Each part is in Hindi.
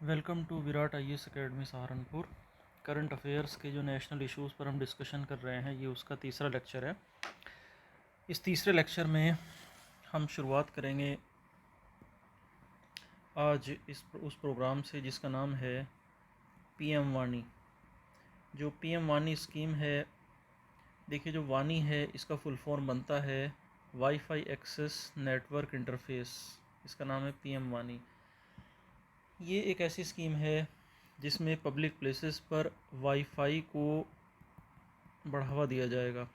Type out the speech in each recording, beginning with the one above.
Welcome to Virat IAS academy Saharanpur. Current affairs के जो नेशनल इश्यूज़ पर हम डिस्कशन कर रहे हैं, ये उसका तीसरा लेक्चर है। इस तीसरे लेक्चर में हम शुरुआत करेंगे आज उस प्रोग्राम से जिसका नाम है पीएम वाणी। जो पीएम वाणी स्कीम है, देखिए जो वाणी है इसका फुल फॉर्म बनता है वाईफाई एक्सेस नेटवर्क इंटरफेस। इसका नाम है पीएम वाणी। ये एक ऐसी स्कीम है जिसमें पब्लिक प्लेसेस पर वाईफाई को बढ़ावा दिया जाएगा।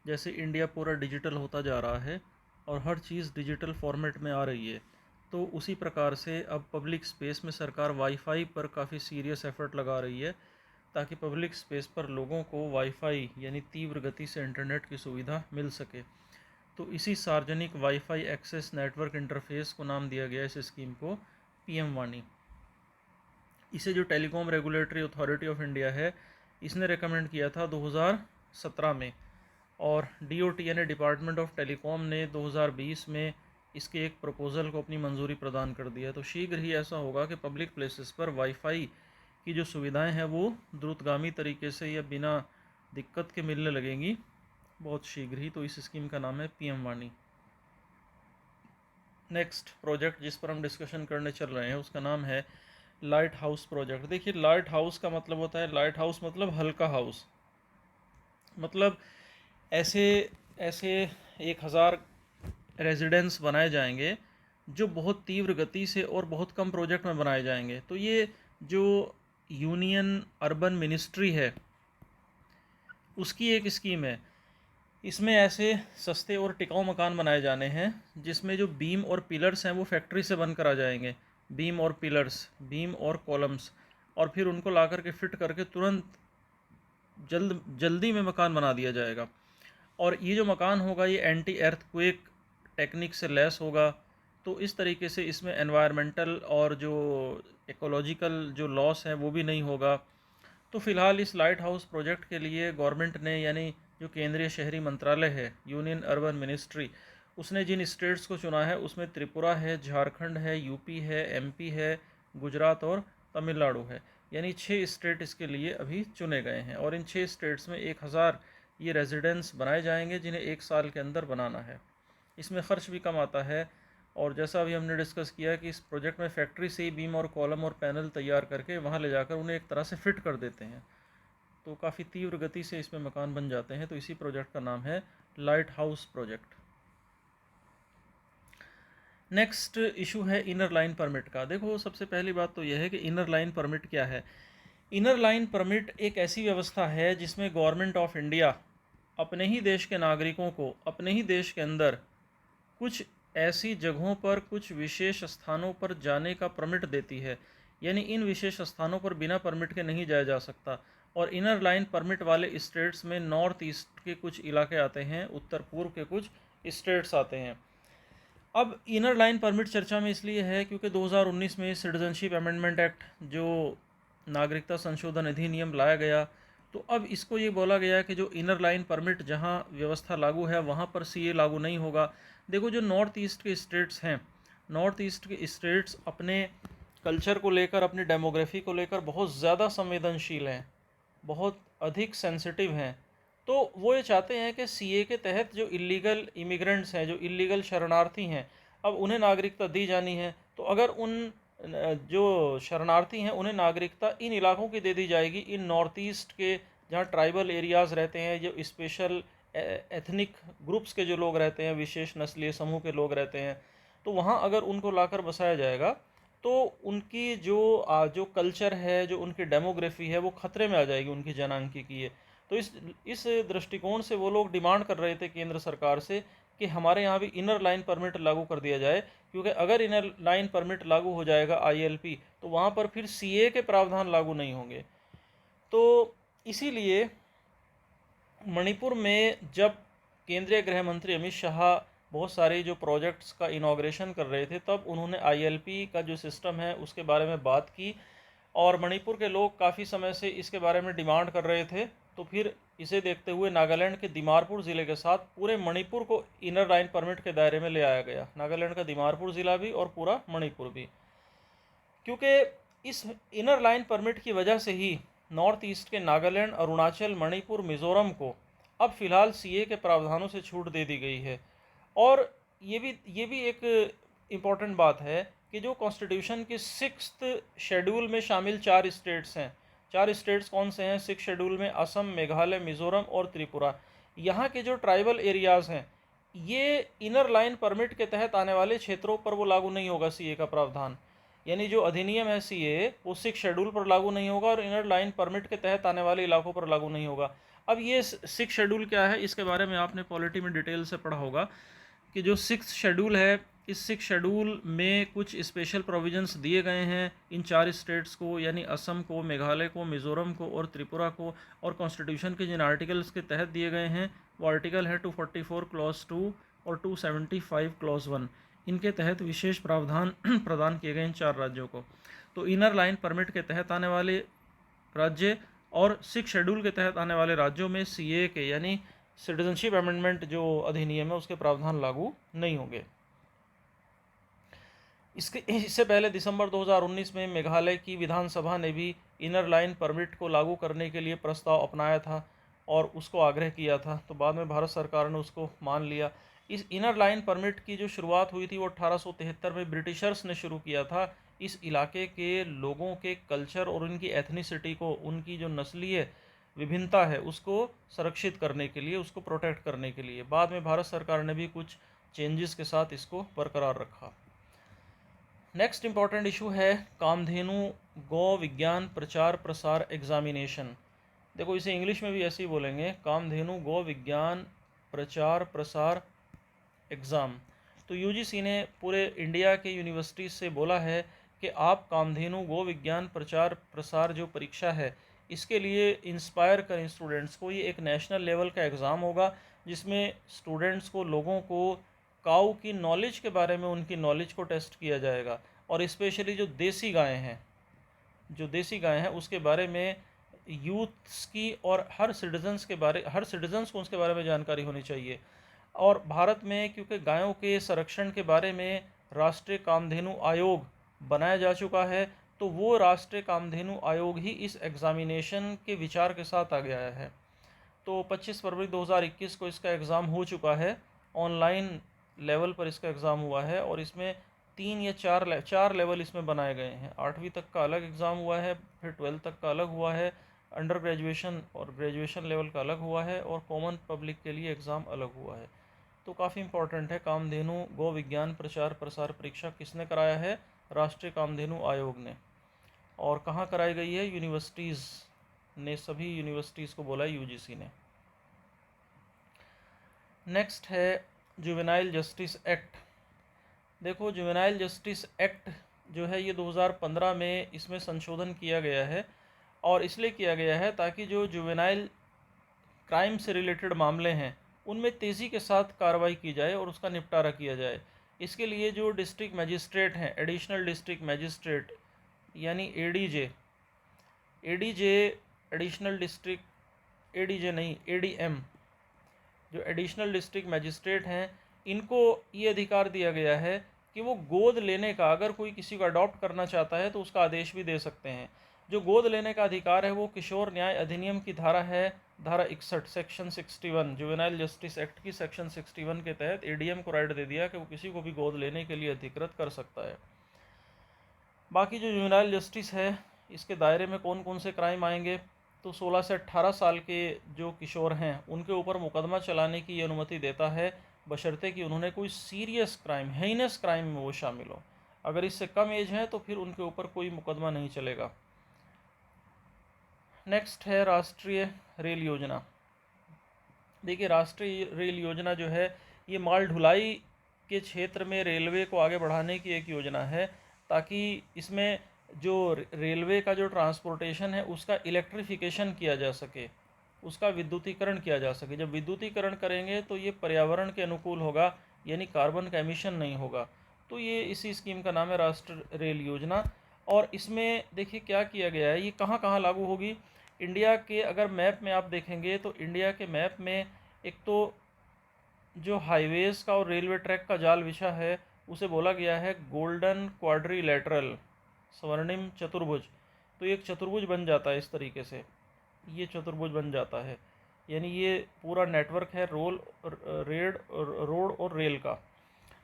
जैसे इंडिया पूरा डिजिटल होता जा रहा है और हर चीज़ डिजिटल फॉर्मेट में आ रही है, तो उसी प्रकार से अब पब्लिक स्पेस में सरकार वाईफाई पर काफ़ी सीरियस एफर्ट लगा रही है ताकि पब्लिक स्पेस पर लोगों को वाईफाई यानी तीव्र गति से इंटरनेट की सुविधा मिल सके। तो इसी सार्वजनिक वाईफाई एक्सेस नेटवर्क इंटरफेस को नाम दिया गया इस स्कीम को पीएम वाणी। इसे जो telecom regulatory authority of India है, इसने रिकमेंड किया था 2017 में, और डीओटी यानी डिपार्टमेंट ऑफ टेलीकॉम ने 2020 में इसके एक प्रपोज़ल को अपनी मंजूरी प्रदान कर दिया। तो शीघ्र ही ऐसा होगा कि पब्लिक प्लेसेस पर वाईफाई की जो सुविधाएं हैं वो द्रुतगामी तरीके से या बिना दिक्कत के मिलने लगेंगी बहुत शीघ्र ही। तो इस स्कीम का नाम है पीएम वाणी। नेक्स्ट प्रोजेक्ट जिस पर हम डिस्कशन करने चल रहे हैं उसका नाम है लाइट हाउस प्रोजेक्ट। देखिए, लाइट हाउस का मतलब होता है, लाइट हाउस मतलब हल्का हाउस, मतलब ऐसे ऐसे 1000 रेजिडेंस बनाए जाएंगे जो बहुत तीव्र गति से और बहुत कम प्रोजेक्ट में बनाए जाएंगे। तो ये जो यूनियन अर्बन मिनिस्ट्री है उसकी एक स्कीम है। इसमें ऐसे सस्ते और टिकाऊ मकान बनाए जाने हैं जिसमें जो बीम और पिलर्स हैं वो फैक्ट्री से बनकर आ जाएंगे। बीम और पिलर्स, बीम और कॉलम्स, और फिर उनको ला करके फिट करके तुरंत जल्दी में मकान बना दिया जाएगा। और ये जो मकान होगा ये एंटी एर्थक्वेक टेक्निक से लैस होगा। तो इस तरीके से इसमें एनवायरमेंटल और जो इकोलॉजिकल जो लॉस है वो भी नहीं होगा। तो फ़िलहाल इस लाइट हाउस प्रोजेक्ट के लिए गवर्नमेंट ने, यानी जो केंद्रीय शहरी मंत्रालय है, यूनियन अर्बन मिनिस्ट्री, उसने जिन स्टेट्स को चुना है उसमें त्रिपुरा है, झारखंड है, यूपी है, एमपी है, गुजरात और तमिलनाडु है। यानी 6 स्टेट इसके लिए अभी चुने गए हैं और इन 6 स्टेट्स में 1000 ये रेजिडेंस बनाए जाएंगे जिन्हें 1 साल के अंदर बनाना है। इसमें ख़र्च भी कम आता है, और जैसा अभी हमने डिस्कस किया कि इस प्रोजेक्ट में फैक्ट्री से ही बीम और कॉलम और पैनल तैयार करके वहाँ ले जाकर उन्हें एक तरह से फिट कर देते हैं, तो काफ़ी तीव्र गति से इसमें मकान बन जाते हैं। तो इसी प्रोजेक्ट का नाम है light house project. Next issue है इनर लाइन परमिट का। देखो, सबसे पहली बात तो यह है कि इनर लाइन परमिट क्या है। इनर लाइन परमिट एक ऐसी व्यवस्था है जिसमें गवर्नमेंट ऑफ इंडिया अपने ही देश के नागरिकों को अपने ही देश के अंदर कुछ ऐसी जगहों पर, कुछ विशेष स्थानों पर जाने का परमिट देती है। यानी इन विशेष स्थानों पर बिना परमिट के नहीं जाया जा सकता। और इनर लाइन परमिट वाले स्टेट्स में नॉर्थ ईस्ट के कुछ इलाके आते हैं, उत्तर पूर्व के कुछ स्टेट्स आते हैं। अब इनर लाइन परमिट चर्चा में इसलिए है क्योंकि 2019 में सिटीजनशिप अमेंडमेंट एक्ट, जो नागरिकता संशोधन अधिनियम लाया गया, तो अब इसको ये बोला गया कि जो इनर लाइन परमिट जहाँ व्यवस्था लागू है वहाँ पर सीए लागू नहीं होगा। देखो, जो नॉर्थ ईस्ट के स्टेट्स हैं, नॉर्थ ईस्ट के स्टेट्स अपने कल्चर को लेकर, अपनी डेमोग्राफी को लेकर बहुत ज़्यादा संवेदनशील हैं, बहुत अधिक सेंसिटिव हैं। तो वो ये चाहते हैं कि सीए के तहत जो इलीगल इमिग्रेंट्स हैं, जो इलीगल शरणार्थी हैं, अब उन्हें नागरिकता दी जानी है। तो अगर उन जो शरणार्थी हैं उन्हें नागरिकता इन इलाकों की दे दी जाएगी, इन नॉर्थ ईस्ट के जहाँ ट्राइबल एरियाज़ रहते हैं, जो स्पेशल एथनिक ग्रुप्स के जो लोग रहते हैं, विशेष नस्लीय समूह के लोग रहते हैं, तो वहाँ अगर उनको लाकर बसाया जाएगा तो उनकी जो कल्चर है, जो उनकी डेमोग्राफी है, वो खतरे में आ जाएगी उनकी जनांकी है। तो इस दृष्टिकोण से वो लोग डिमांड कर रहे थे केंद्र सरकार से कि हमारे यहाँ भी इनर लाइन परमिट लागू कर दिया जाए, क्योंकि अगर इनर लाइन परमिट लागू हो जाएगा आईएलपी, तो वहाँ पर फिर सीए के प्रावधान लागू नहीं होंगे। तो इसीलिए मणिपुर में जब केंद्रीय गृह मंत्री अमित शाह बहुत सारे जो प्रोजेक्ट्स का इनॉग्रेशन कर रहे थे, तब उन्होंने आईएलपी का जो सिस्टम है उसके बारे में बात की, और मणिपुर के लोग काफ़ी समय से इसके बारे में डिमांड कर रहे थे। तो फिर इसे देखते हुए नागालैंड के दीमारपुर ज़िले के साथ पूरे मणिपुर को इनर लाइन परमिट के दायरे में ले आया गया। नागालैंड का दीमारपुर ज़िला भी और पूरा मणिपुर भी, क्योंकि इस इनर लाइन परमिट की वजह से ही नॉर्थ ईस्ट के नागालैंड, अरुणाचल, मणिपुर, मिज़ोरम को अब फ़िलहाल सीए के प्रावधानों से छूट दे दी गई है। और ये भी एक इम्पॉर्टेंट बात है कि जो कॉन्स्टिट्यूशन के 6th शेड्यूल में शामिल 4 स्टेट्स हैं, 4 स्टेट्स कौन से हैं 6 शेड्यूल में? असम, मेघालय, मिज़ोरम और त्रिपुरा। यहाँ के जो ट्राइबल एरियाज़ हैं, ये इनर लाइन परमिट के तहत आने वाले क्षेत्रों पर वो लागू नहीं होगा सीए का प्रावधान। यानी जो अधिनियम है सीए वो 6 शेड्यूल पर लागू नहीं होगा और इनर लाइन परमिट के तहत आने वाले इलाकों पर लागू नहीं होगा। अब ये 6 शेड्यूल क्या है, इसके बारे में आपने पॉलिटी में डिटेल से पढ़ा होगा कि जो 6 शेड्यूल है, इस 6 शेड्यूल में कुछ स्पेशल प्रोविजंस दिए गए हैं इन 4 स्टेट्स को, यानी असम को, मेघालय को, मिज़ोरम को और त्रिपुरा को। और कॉन्स्टिट्यूशन के जिन आर्टिकल्स के तहत दिए गए हैं वो आर्टिकल है 244 क्लॉज 2 और 275 क्लॉज 1। इनके तहत विशेष प्रावधान प्रदान किए गए इन 4 राज्यों को। तो इनर लाइन परमिट के तहत आने वाले राज्य और 6 शेड्यूल के तहत आने वाले राज्यों में सीए के यानी सिटीजनशिप अमेंडमेंट जो अधिनियम है उसके प्रावधान लागू नहीं होंगे। इससे पहले दिसंबर 2019 में मेघालय की विधानसभा ने भी इनर लाइन परमिट को लागू करने के लिए प्रस्ताव अपनाया था और उसको आग्रह किया था, तो बाद में भारत सरकार ने उसको मान लिया। इस इनर लाइन परमिट की जो शुरुआत हुई थी वो 1873 में ब्रिटिशर्स ने शुरू किया था। इस इलाके के लोगों के कल्चर और उनकी एथनिसिटी को, उनकी जो नस्लीय विभिन्नता है उसको संरक्षित करने के लिए, उसको प्रोटेक्ट करने के लिए। बाद में भारत सरकार ने भी कुछ चेंजेस के साथ इसको बरकरार रखा। नेक्स्ट इम्पॉर्टेंट इशू है कामधेनु गौ विज्ञान प्रचार प्रसार एग्जामिनेशन। देखो इसे इंग्लिश में भी ऐसे ही बोलेंगे, कामधेनु गौ विज्ञान प्रचार प्रसार एग्ज़ाम। तो यूजीसी ने पूरे इंडिया के यूनिवर्सिटीज़ से बोला है कि आप कामधेनु गो विज्ञान प्रचार प्रसार जो परीक्षा है इसके लिए इंस्पायर करें स्टूडेंट्स को। ये एक नेशनल लेवल का एग्ज़ाम होगा जिसमें स्टूडेंट्स को, लोगों को काऊ की नॉलेज के बारे में, उनकी नॉलेज को टेस्ट किया जाएगा। और स्पेशली जो देसी गायें हैं, जो देसी गायें हैं उसके बारे में यूथ्स की और हर सिटीजन्स को उसके बारे में जानकारी होनी चाहिए। और भारत में क्योंकि गायों के संरक्षण के बारे में राष्ट्रीय कामधेनु आयोग बनाया जा चुका है, तो वो राष्ट्रीय कामधेनु आयोग ही इस एग्ज़ामिनेशन के विचार के साथ आ गया है। तो 25 फरवरी 2021 को इसका एग्ज़ाम हो चुका है, ऑनलाइन लेवल पर इसका एग्ज़ाम हुआ है और इसमें 3 या 4 लेवल इसमें बनाए गए हैं। 8वीं तक का अलग एग्ज़ाम हुआ है, फिर 12th तक का अलग हुआ है, अंडर ग्रेजुएशन और ग्रेजुएशन लेवल का अलग हुआ है और कॉमन पब्लिक के लिए एग्ज़ाम अलग हुआ है। तो काफ़ी इंपॉर्टेंट है। कामधेनु गो विज्ञान प्रचार प्रसार परीक्षा किसने कराया है? राष्ट्रीय कामधेनु आयोग ने। और कहाँ कराई गई है? यूनिवर्सिटीज़ ने, सभी यूनिवर्सिटीज़ को बोला है यूजीसी ने। नेक्स्ट है जुवेनाइल जस्टिस एक्ट। देखो जुवेनाइल जस्टिस एक्ट जो है ये 2015 में इसमें संशोधन किया गया है और इसलिए किया गया है ताकि जो जुवेनाइल क्राइम से रिलेटेड मामले हैं उनमें तेज़ी के साथ कार्रवाई की जाए और उसका निपटारा किया जाए। इसके लिए जो डिस्ट्रिक्ट मजिस्ट्रेट हैं, एडिशनल डिस्ट्रिक्ट मजिस्ट्रेट यानी एडीजे, एडिशनल डिस्ट्रिक्ट, एडीजे नहीं एडीएम, जो एडिशनल डिस्ट्रिक्ट मजिस्ट्रेट हैं, इनको ये अधिकार दिया गया है कि वो गोद लेने का, अगर कोई किसी को अडॉप्ट करना चाहता है तो उसका आदेश भी दे सकते हैं। जो गोद लेने का अधिकार है वो किशोर न्याय अधिनियम की धारा है, धारा 61 सेक्शन 61, जुवेनाइल जस्टिस एक्ट की सेक्शन 61 के तहत एडीएम को राइट दे दिया कि वो किसी को भी गोद लेने के लिए अधिकृत कर सकता है। बाकी जो जुवेनाइल जस्टिस है इसके दायरे में कौन कौन से क्राइम आएंगे? तो 16 से 18 साल के जो किशोर हैं उनके ऊपर मुकदमा चलाने की अनुमति देता है, बशर्ते कि उन्होंने कोई सीरियस क्राइम, हेइनस क्राइम में वो शामिल हो। अगर इससे कम एज है तो फिर उनके ऊपर कोई मुकदमा नहीं चलेगा। नेक्स्ट है राष्ट्रीय रेल योजना। देखिए राष्ट्रीय रेल योजना जो है ये माल ढुलाई के क्षेत्र में रेलवे को आगे बढ़ाने की एक योजना है, ताकि इसमें जो रेलवे का जो ट्रांसपोर्टेशन है उसका इलेक्ट्रिफिकेशन किया जा सके, उसका विद्युतीकरण किया जा सके। जब विद्युतीकरण करेंगे तो ये पर्यावरण के अनुकूल होगा, यानी कार्बन का एमिशन नहीं होगा। तो ये इसी स्कीम का नाम है राष्ट्रीय रेल योजना। और इसमें देखिए क्या किया गया है, ये कहाँ कहाँ लागू होगी। इंडिया के अगर मैप में आप देखेंगे तो इंडिया के मैप में एक तो जो हाईवेज़ का और रेलवे ट्रैक का जाल बिछा है उसे बोला गया है गोल्डन क्वाड्रिलेटरल स्वर्णिम चतुर्भुज, तो एक चतुर्भुज बन जाता है इस तरीके से, ये चतुर्भुज बन जाता है, यानी ये पूरा नेटवर्क है रोड और रेल का।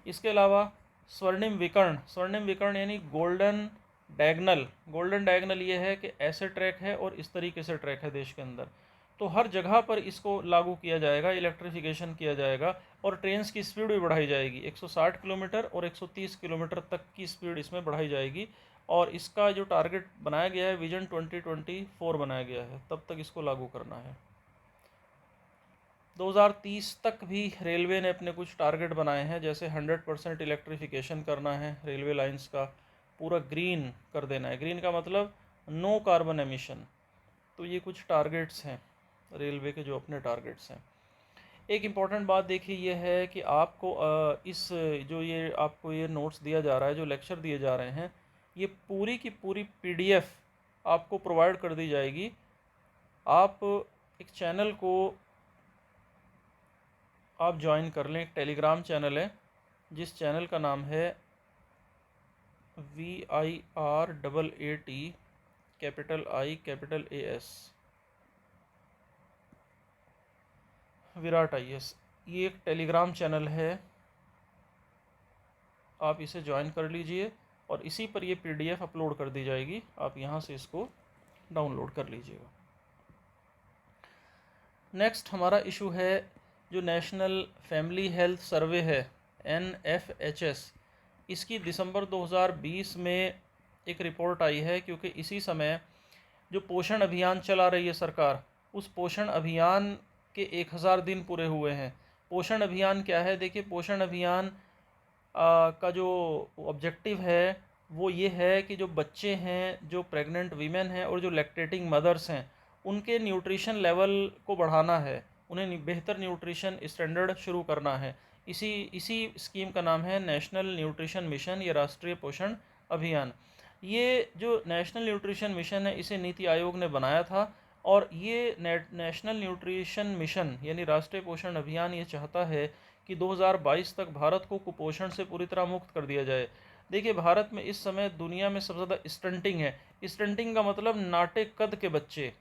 इसके अलावा स्वर्णिम विकर्ण, स्वर्णिम विकर्ण यानी गोल्डन डायगनल, गोल्डन डायगनल ये है कि ऐसे ट्रैक है और इस तरीके से ट्रैक है देश के अंदर, तो हर जगह पर इसको लागू किया जाएगा, इलेक्ट्रिफिकेशन किया जाएगा और ट्रेन्स की स्पीड भी बढ़ाई जाएगी, 160 किलोमीटर और 130 किलोमीटर तक की स्पीड इसमें बढ़ाई जाएगी। और इसका जो टारगेट बनाया गया है विजन 2024 बनाया गया है, तब तक इसको लागू करना है। 2030 तक भी रेलवे ने अपने कुछ टारगेट बनाए हैं, जैसे 100% इलेक्ट्रिफिकेशन करना है रेलवे लाइंस का, पूरा ग्रीन कर देना है, ग्रीन का मतलब नो कार्बन एमिशन। तो ये कुछ टारगेट्स हैं रेलवे के, जो अपने टारगेट्स हैं। एक इम्पॉर्टेंट बात देखिए ये है कि आपको इस जो ये आपको ये नोट्स दिया जा रहा है, जो लेक्चर दिए जा रहे हैं, ये पूरी की पूरी PDF आपको प्रोवाइड कर दी जाएगी। आप एक चैनल को आप ज्वाइन कर लें, एक टेलीग्राम चैनल है जिस चैनल का नाम है VIRAAT capital I capital AS Virat IS, ये एक टेलीग्राम चैनल है, आप इसे ज्वाइन कर लीजिए और इसी पर ये PDF अपलोड कर दी जाएगी, आप यहाँ से इसको डाउनलोड कर लीजिएगा। नेक्स्ट हमारा इशू है जो नेशनल फैमिली हेल्थ सर्वे है NFHS, इसकी दिसंबर 2020 में एक रिपोर्ट आई है, क्योंकि इसी समय जो पोषण अभियान चला रही है सरकार, उस पोषण अभियान के 1000 दिन पूरे हुए हैं। पोषण अभियान क्या है? देखिए, पोषण अभियान का जो ऑब्जेक्टिव है वो ये है कि जो बच्चे हैं, जो प्रेग्नेंट वीमेन हैं और जो लैक्टेटिंग मदर्स हैं, उनके न्यूट्रिशन लेवल को बढ़ाना है, उन्हें बेहतर न्यूट्रिशन स्टैंडर्ड शुरू करना है। इसी स्कीम का नाम है नेशनल न्यूट्रिशन मिशन या राष्ट्रीय पोषण अभियान। ये जो नेशनल न्यूट्रिशन मिशन है, इसे नीति आयोग ने बनाया था और ये नेशनल न्यूट्रिशन मिशन यानी राष्ट्रीय पोषण अभियान ये चाहता है कि 2022 तक भारत को कुपोषण से पूरी तरह मुक्त कर दिया जाए। देखिए, भारत में इस समय दुनिया में सबसे ज़्यादा स्टंटिंग है। स्टंटिंग का मतलब नाटे कद के बच्चे।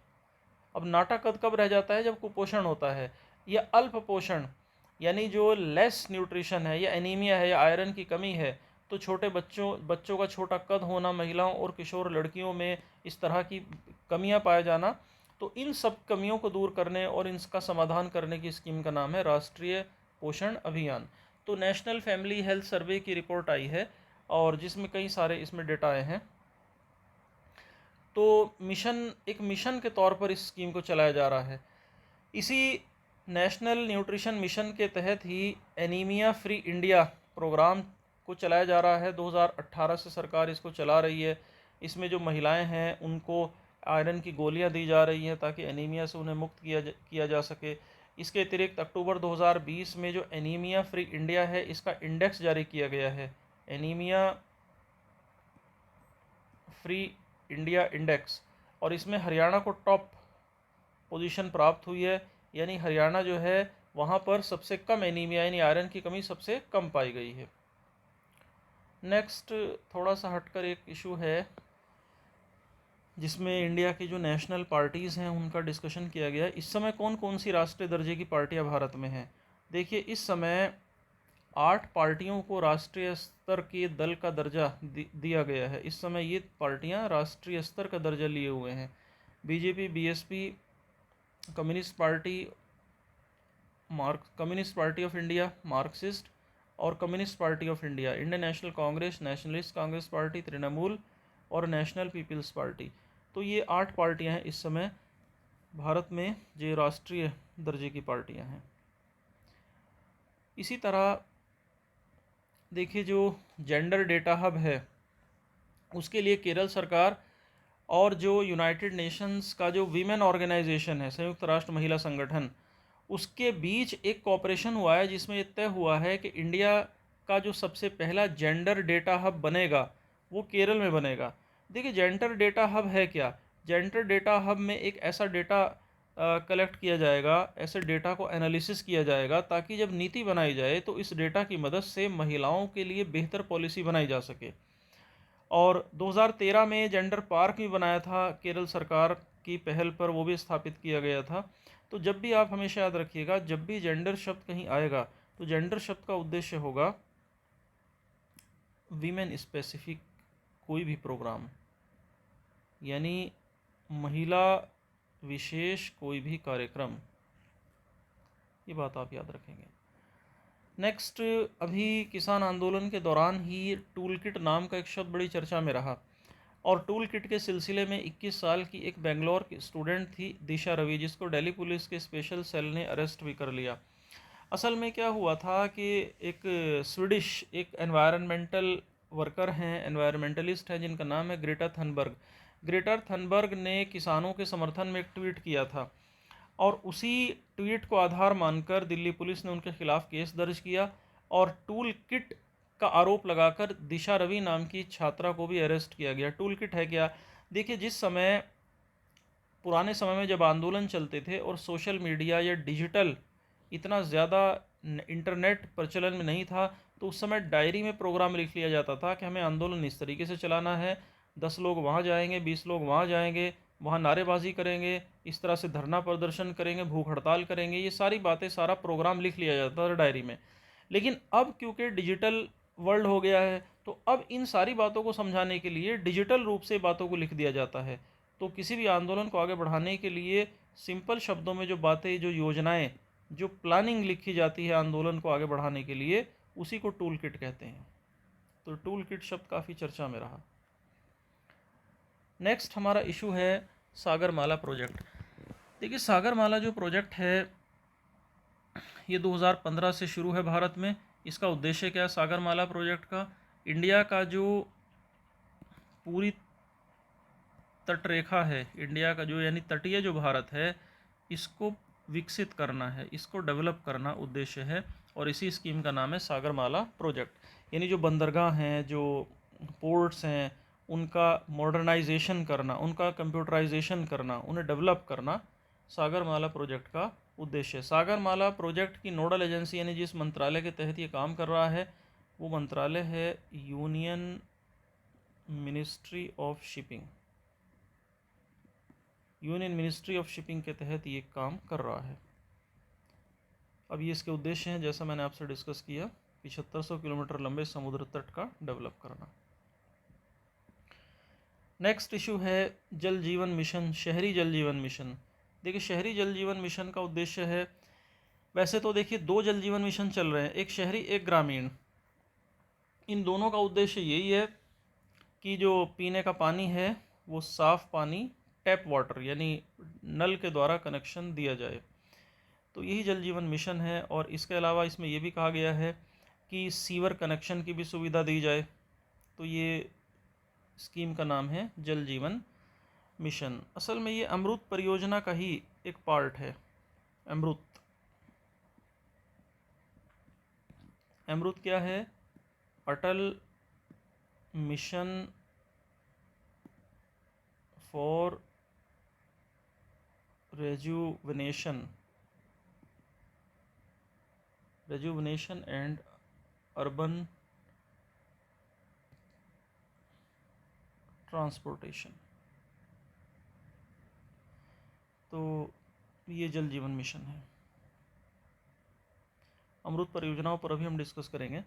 अब नाटा कद कब रह जाता है? जब कुपोषण होता है। या अल्प पोषण यानी जो लेस न्यूट्रिशन है, या एनीमिया है, या आयरन की कमी है, तो छोटे बच्चों का छोटा कद होना, महिलाओं और किशोर लड़कियों में इस तरह की कमियां पाया जाना, तो इन सब कमियों को दूर करने और इनका समाधान करने की स्कीम का नाम है राष्ट्रीय पोषण अभियान। तो नेशनल फैमिली हेल्थ सर्वे की रिपोर्ट आई है और जिसमें कई सारे इसमें डेटा आए हैं। तो एक मिशन के तौर पर इस स्कीम को चलाया जा रहा है। इसी नेशनल न्यूट्रिशन मिशन के तहत ही एनीमिया फ्री इंडिया प्रोग्राम को चलाया जा रहा है। 2018 से सरकार इसको चला रही है। इसमें जो महिलाएं हैं उनको आयरन की गोलियां दी जा रही हैं ताकि एनीमिया से उन्हें मुक्त किया जा सके। इसके अतिरिक्त अक्टूबर 2020 में जो एनीमिया फ्री इंडिया है, इसका इंडेक्स जारी किया गया है, एनीमिया फ्री इंडिया इंडेक्स, और इसमें हरियाणा को टॉप पोजीशन प्राप्त हुई है। यानी हरियाणा जो है वहाँ पर सबसे कम एनीमिया यानी आयरन की कमी सबसे कम पाई गई है। नेक्स्ट थोड़ा सा हटकर एक इशू है जिसमें इंडिया की जो नेशनल पार्टीज़ हैं उनका डिस्कशन किया गया। इस समय कौन कौन सी राष्ट्रीय दर्जे की पार्टियां भारत में हैं? देखिए, इस समय 8 पार्टियों को राष्ट्रीय स्तर के दल का दर्जा दिया गया है। इस समय ये पार्टियां राष्ट्रीय स्तर का दर्जा लिए हुए हैं। BJP, BSP, Communist Party of India Marxist, और Communist Party of India, Indian National Congress, Nationalist Congress Party, Trinamool और नेशनल पीपल्स पार्टी। तो ये 8 पार्टियां हैं इस समय भारत में जो राष्ट्रीय दर्जे की पार्टियां हैं। इसी तरह देखिए, जो जेंडर डेटा हब है उसके लिए केरल सरकार और जो यूनाइटेड नेशंस का जो वीमेन ऑर्गेनाइजेशन है, संयुक्त राष्ट्र महिला संगठन, उसके बीच एक कॉपरेशन हुआ है जिसमें ये तय हुआ है कि इंडिया का जो सबसे पहला जेंडर डेटा हब बनेगा वो केरल में बनेगा। देखिए, जेंडर डेटा हब है क्या? जेंडर डेटा हब में एक ऐसा डेटा कलेक्ट किया जाएगा, ऐसे डेटा को एनालिसिस किया जाएगा ताकि जब नीति बनाई जाए तो इस डेटा की मदद से महिलाओं के लिए बेहतर पॉलिसी बनाई जा सके। और 2013 में जेंडर पार्क भी बनाया था केरल सरकार की पहल पर, वो भी स्थापित किया गया था। तो जब भी आप हमेशा याद रखिएगा, जब भी जेंडर शब्द कहीं आएगा तो जेंडर शब्द का उद्देश्य होगा वीमेन स्पेसिफिक कोई भी प्रोग्राम, यानी महिला विशेष कोई भी कार्यक्रम, ये बात आप याद रखेंगे। नेक्स्ट, अभी किसान आंदोलन के दौरान ही टूल किट नाम का एक शब्द बड़ी चर्चा में रहा, और टूल किट के सिलसिले में 21 साल की एक बेंगलोर की स्टूडेंट थी दिशा रवि, जिसको दिल्ली पुलिस के स्पेशल सेल ने अरेस्ट भी कर लिया। असल में क्या हुआ था कि एक स्वीडिश एक एनवायरनमेंटल वर्कर हैं, एनवायरमेंटलिस्ट हैं, जिनका नाम है ग्रेटा थनबर्ग। ग्रेटा थनबर्ग ने किसानों के समर्थन में एक ट्वीट किया था, और उसी ट्वीट को आधार मानकर दिल्ली पुलिस ने उनके खिलाफ केस दर्ज किया और टूल किट का आरोप लगाकर दिशा रवि नाम की छात्रा को भी अरेस्ट किया गया। टूल किट है क्या? देखिए, जिस समय पुराने समय में जब आंदोलन चलते थे और सोशल मीडिया या डिजिटल इतना ज़्यादा इंटरनेट प्रचलन में नहीं था, तो उस समय डायरी में प्रोग्राम लिख लिया जाता था कि हमें आंदोलन इस तरीके से चलाना है, 10 लोग वहाँ जाएंगे, 20 लोग वहाँ जाएंगे, वहाँ नारेबाजी करेंगे, इस तरह से धरना प्रदर्शन करेंगे, भूख हड़ताल करेंगे, ये सारी बातें, सारा प्रोग्राम लिख लिया जाता था डायरी में। लेकिन अब क्योंकि डिजिटल वर्ल्ड हो गया है, तो अब इन सारी बातों को समझाने के लिए डिजिटल रूप से बातों को लिख दिया जाता है। तो किसी भी आंदोलन को आगे बढ़ाने के लिए सिंपल शब्दों में जो बातें, जो योजनाएं, जो प्लानिंग लिखी जाती है आंदोलन को आगे बढ़ाने के लिए, उसी को टूल किट कहते हैं। तो टूल किट शब्द काफ़ी चर्चा में रहा। नेक्स्ट हमारा इशू है सागरमाला प्रोजेक्ट। देखिए, सागरमाला जो प्रोजेक्ट है ये 2015 से शुरू है भारत में। इसका उद्देश्य क्या है सागरमाला प्रोजेक्ट का? इंडिया का जो पूरी तटरेखा है, इंडिया का जो यानी तटीय जो भारत है, इसको विकसित करना है, इसको डेवलप करना उद्देश्य है, और इसी स्कीम का नाम है सागरमाला प्रोजेक्ट। यानी जो बंदरगाह हैं, जो पोर्ट्स हैं, उनका मॉडर्नाइजेशन करना, उनका कंप्यूटराइजेशन करना, उन्हें डेवलप करना सागरमाला प्रोजेक्ट का उद्देश्य है। सागरमाला प्रोजेक्ट की नोडल एजेंसी यानी जिस मंत्रालय के तहत ये काम कर रहा है, वो मंत्रालय है union ministry of shipping. Union ministry of shipping के तहत ये काम कर रहा है। अब ये इसके उद्देश्य हैं, जैसा मैंने आपसे डिस्कस किया, 7500 किलोमीटर लंबे समुद्र तट का डेवलप करना। नेक्स्ट इशू है जल जीवन मिशन, शहरी जल जीवन मिशन। देखिए, शहरी जल जीवन मिशन का उद्देश्य है, वैसे तो देखिए 2 जल जीवन मिशन चल रहे हैं, एक शहरी एक ग्रामीण। इन दोनों का उद्देश्य यही है कि जो पीने का पानी है वो साफ़ पानी, टैप वाटर यानी नल के द्वारा कनेक्शन दिया जाए। तो यही जल जीवन मिशन है, और इसके अलावा इसमें यह भी कहा गया है कि सीवर कनेक्शन की भी सुविधा दी जाए। तो ये स्कीम का नाम है जल जीवन मिशन। असल में ये अमृत परियोजना का ही एक पार्ट है। अमृत क्या है? Atal mission for rejuvenation and urban transportation. तो ये जल जीवन मिशन है। अमृत परियोजनाओं पर अभी हम डिस्कस करेंगे।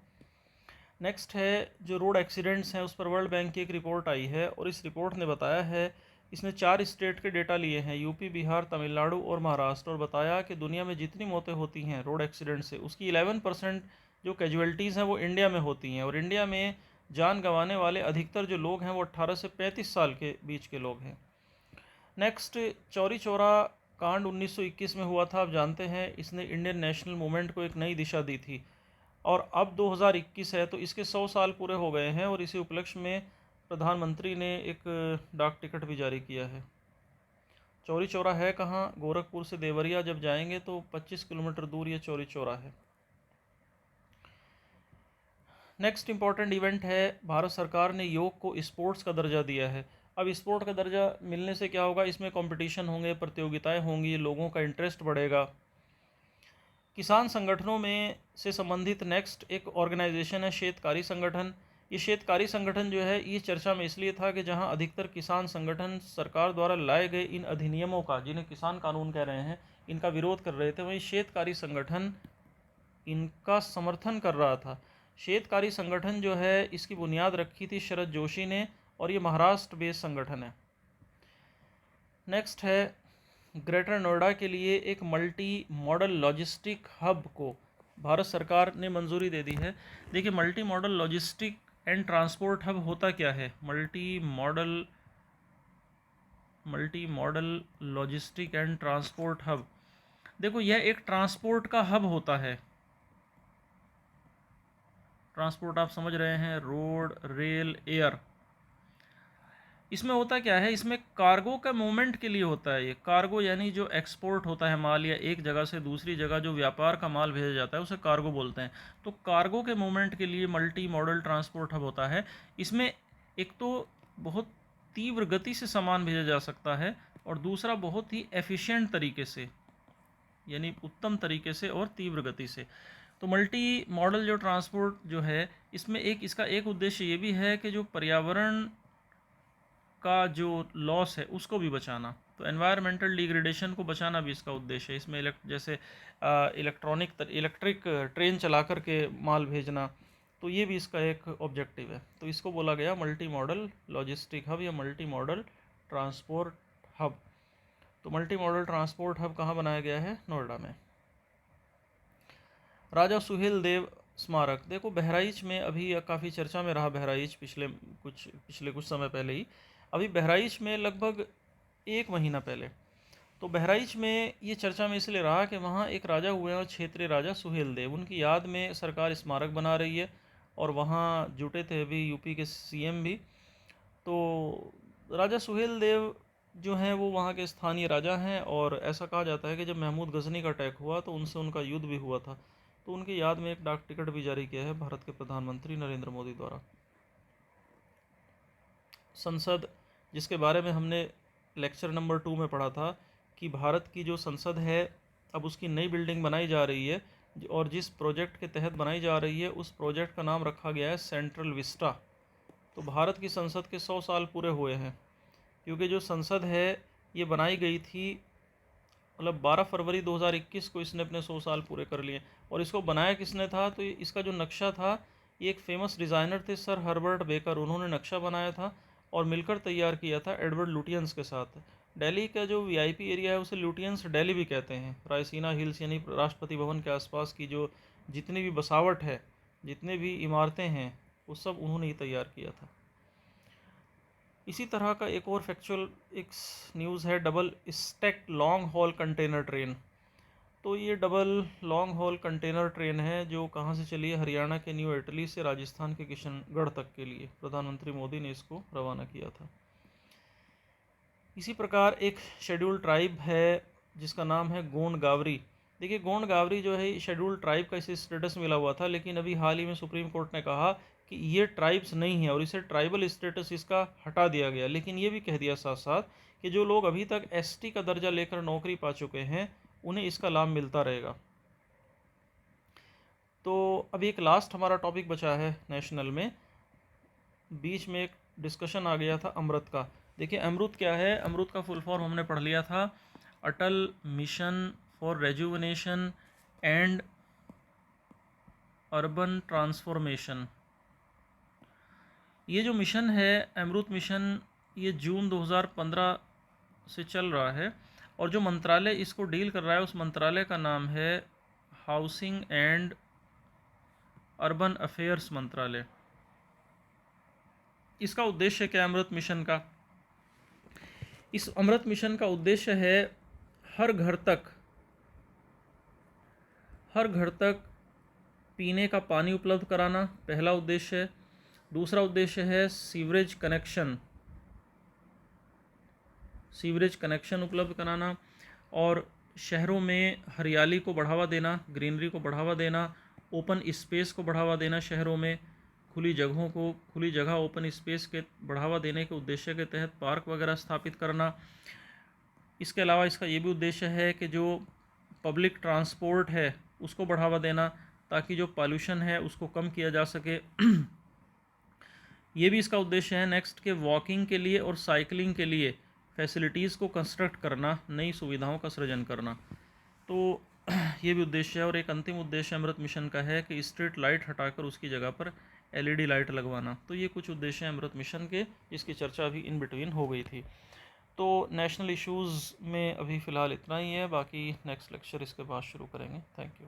नेक्स्ट है जो रोड एक्सीडेंट्स हैं, उस पर वर्ल्ड बैंक की एक रिपोर्ट आई है, और इस रिपोर्ट ने बताया है, इसने 4 स्टेट के डेटा लिए हैं, यूपी, बिहार, तमिलनाडु और महाराष्ट्र, और बताया कि दुनिया में जितनी मौतें होती हैं रोड एक्सीडेंट से, उसकी 11% जो कैजुअल्टीज़ हैं वो इंडिया में होती हैं। और इंडिया में जान गंवाने वाले अधिकतर जो लोग हैं वो 18 से 35 साल के बीच के लोग हैं। नेक्स्ट, चौरी चौरा कांड 1921 में हुआ था, आप जानते हैं। इसने इंडियन नेशनल मूवमेंट को एक नई दिशा दी थी, और अब 2021 है तो इसके 100 साल पूरे हो गए हैं, और इसी उपलक्ष्य में प्रधानमंत्री ने एक डाक टिकट भी जारी किया है। चौरी चौरा है कहाँ? गोरखपुर से देवरिया जब जाएंगे तो 25 किलोमीटर दूर ये चौरी चौरा है। नेक्स्ट इम्पॉर्टेंट इवेंट है, भारत सरकार ने योग को स्पोर्ट्स का दर्जा दिया है। अब स्पोर्ट का दर्जा मिलने से क्या होगा? इसमें कंपटीशन होंगे, प्रतियोगिताएं होंगी, लोगों का इंटरेस्ट बढ़ेगा। किसान संगठनों में से संबंधित नेक्स्ट एक ऑर्गेनाइजेशन है शेतकारी संगठन। ये क्षेत्रकारी संगठन जो है ये चर्चा में इसलिए था कि जहां अधिकतर किसान संगठन सरकार द्वारा लाए गए इन अधिनियमों का, जिन्हें किसान कानून कह रहे हैं, इनका विरोध कर रहे थे, वहीं क्षेत्रकारी संगठन इनका समर्थन कर रहा था। क्षेत्रकारी संगठन जो है इसकी बुनियाद रखी थी शरद जोशी ने, और ये महाराष्ट्र बेस्ड संगठन है। नेक्स्ट है, ग्रेटर नोएडा के लिए एक मल्टी मॉडल लॉजिस्टिक हब को भारत सरकार ने मंजूरी दे दी है। देखिए, multi modal logistic and transport hub होता क्या है? Multi modal logistic and transport hub, देखो यह एक ट्रांसपोर्ट का हब होता है। ट्रांसपोर्ट आप समझ रहे हैं, रोड, रेल, एयर। इसमें होता क्या है, इसमें कार्गो का मूवमेंट के लिए होता है। ये कार्गो यानी जो एक्सपोर्ट होता है माल, या एक जगह से दूसरी जगह जो व्यापार का माल भेजा जाता है उसे कार्गो बोलते हैं। तो कार्गो के मूवमेंट के लिए मल्टी मॉडल ट्रांसपोर्ट हब होता है। इसमें एक तो बहुत तीव्र गति से सामान भेजा जा सकता है, और दूसरा बहुत ही एफिशिएंट तरीके से, यानी उत्तम तरीके से और तीव्र गति से। तो मल्टी मॉडल जो ट्रांसपोर्ट जो है, इसमें इसका एक उद्देश्य ये भी है कि जो पर्यावरण का जो लॉस है उसको भी बचाना, तो एनवायरमेंटल डिग्रेडेशन को बचाना भी इसका उद्देश्य है। इसमें जैसे इलेक्ट्रिक ट्रेन चला कर के माल भेजना, तो ये भी इसका एक ऑब्जेक्टिव है। तो इसको बोला गया मल्टी मॉडल लॉजिस्टिक हब या मल्टी मॉडल ट्रांसपोर्ट हब। तो मल्टी मॉडल ट्रांसपोर्ट हब कहाँ बनाया गया है? नोएडा में। राजा सुहेल देव स्मारक, देखो बहराइच में अभी काफ़ी चर्चा में रहा बहराइच पिछले कुछ समय पहले ही। अभी बहराइच में लगभग 1 महीना पहले, तो बहराइच में ये चर्चा में इसलिए रहा कि वहाँ एक राजा हुए हैं, क्षेत्रीय राजा सुहेल देव, उनकी याद में सरकार स्मारक बना रही है, और वहाँ जुटे थे अभी यूपी के सीएम भी। तो राजा सुहेल देव जो हैं वो वहाँ के स्थानीय राजा हैं, और ऐसा कहा जाता है कि जब महमूद गजनी का अटैक हुआ तो उनसे उनका युद्ध भी हुआ था। तो उनकी याद में एक डाक टिकट भी जारी किया है भारत के प्रधानमंत्री नरेंद्र मोदी द्वारा। संसद, जिसके बारे में हमने लेक्चर नंबर 2 में पढ़ा था कि भारत की जो संसद है अब उसकी नई बिल्डिंग बनाई जा रही है, और जिस प्रोजेक्ट के तहत बनाई जा रही है उस प्रोजेक्ट का नाम रखा गया है सेंट्रल विस्टा। तो भारत की संसद के 100 साल पूरे हुए हैं, क्योंकि जो संसद है ये बनाई गई थी, मतलब 12 फरवरी 2021 को इसने अपने 100 साल पूरे कर लिए। और इसको बनाया किसने था? तो इसका जो नक्शा था, ये एक फेमस डिज़ाइनर थे सर हर्बर्ट बेकर, उन्होंने नक्शा बनाया था और मिलकर तैयार किया था एडवर्ड लुटियंस के साथ। दिल्ली का जो वीआईपी एरिया है उसे लुटियंस दिल्ली भी कहते हैं। रायसीना हिल्स यानी राष्ट्रपति भवन के आसपास की जो जितनी भी बसावट है, जितने भी इमारतें हैं, वो सब उन्होंने ही तैयार किया था। इसी तरह का एक और फैक्चुअल एक न्यूज़ है, double stack long haul container train. तो ये double long haul container train है जो कहाँ से चली है? हरियाणा के न्यू इटली से राजस्थान के किशनगढ़ तक के लिए प्रधानमंत्री मोदी ने इसको रवाना किया था। इसी प्रकार एक शेड्यूल ट्राइब है जिसका नाम है गोंड गावरी। देखिए, गोंड गावरी जो है शेड्यूल ट्राइब का इसे स्टेटस मिला हुआ था, लेकिन अभी हाल ही में सुप्रीम कोर्ट ने कहा कि ये ट्राइब्स नहीं है और इसे ट्राइबल स्टेटस इसका हटा दिया गया। लेकिन ये भी कह दिया साथ साथ कि जो लोग अभी तक एसटी का दर्जा लेकर नौकरी पा चुके हैं उन्हें इसका लाभ मिलता रहेगा। तो अभी एक लास्ट हमारा टॉपिक बचा है नेशनल में, बीच में एक डिस्कशन आ गया था अमृत का। देखिए, अमृत क्या है? अमृत का फुल फॉर्म हमने पढ़ लिया था, Atal mission for rejuvenation and urban transformation. ये जो मिशन है अमृत मिशन, ये जून 2015 से चल रहा है, और जो मंत्रालय इसको डील कर रहा है उस मंत्रालय का नाम है हाउसिंग एंड अर्बन अफेयर्स मंत्रालय। इसका उद्देश्य क्या है अमृत मिशन का? इस अमृत मिशन का उद्देश्य है हर घर तक पीने का पानी उपलब्ध कराना, पहला उद्देश्य है। दूसरा उद्देश्य है सीवरेज कनेक्शन उपलब्ध कराना, और शहरों में हरियाली को बढ़ावा देना, ग्रीनरी को बढ़ावा देना, ओपन स्पेस को बढ़ावा देना, शहरों में खुली जगह ओपन स्पेस के बढ़ावा देने के उद्देश्य के तहत पार्क वगैरह स्थापित करना। इसके अलावा इसका ये भी उद्देश्य है कि जो पब्लिक ट्रांसपोर्ट है उसको बढ़ावा देना, ताकि जो पॉल्यूशन है उसको कम किया जा सके। ये भी इसका उद्देश्य है नेक्स्ट के वॉकिंग के लिए और साइकिलिंग के लिए फैसिलिटीज़ को कंस्ट्रक्ट करना, नई सुविधाओं का सृजन करना। तो ये भी उद्देश्य है। और एक अंतिम उद्देश्य अमृत मिशन का है कि स्ट्रीट लाइट हटाकर उसकी जगह पर एलईडी लाइट लगवाना। तो ये कुछ उद्देश्य हैं अमृत मिशन के, इसकी चर्चा अभी इन बिटवीन हो गई थी। तो नेशनल इश्यूज़ में अभी फ़िलहाल इतना ही है, बाकी नेक्स्ट लेक्चर इसके बाद शुरू करेंगे। Thank you.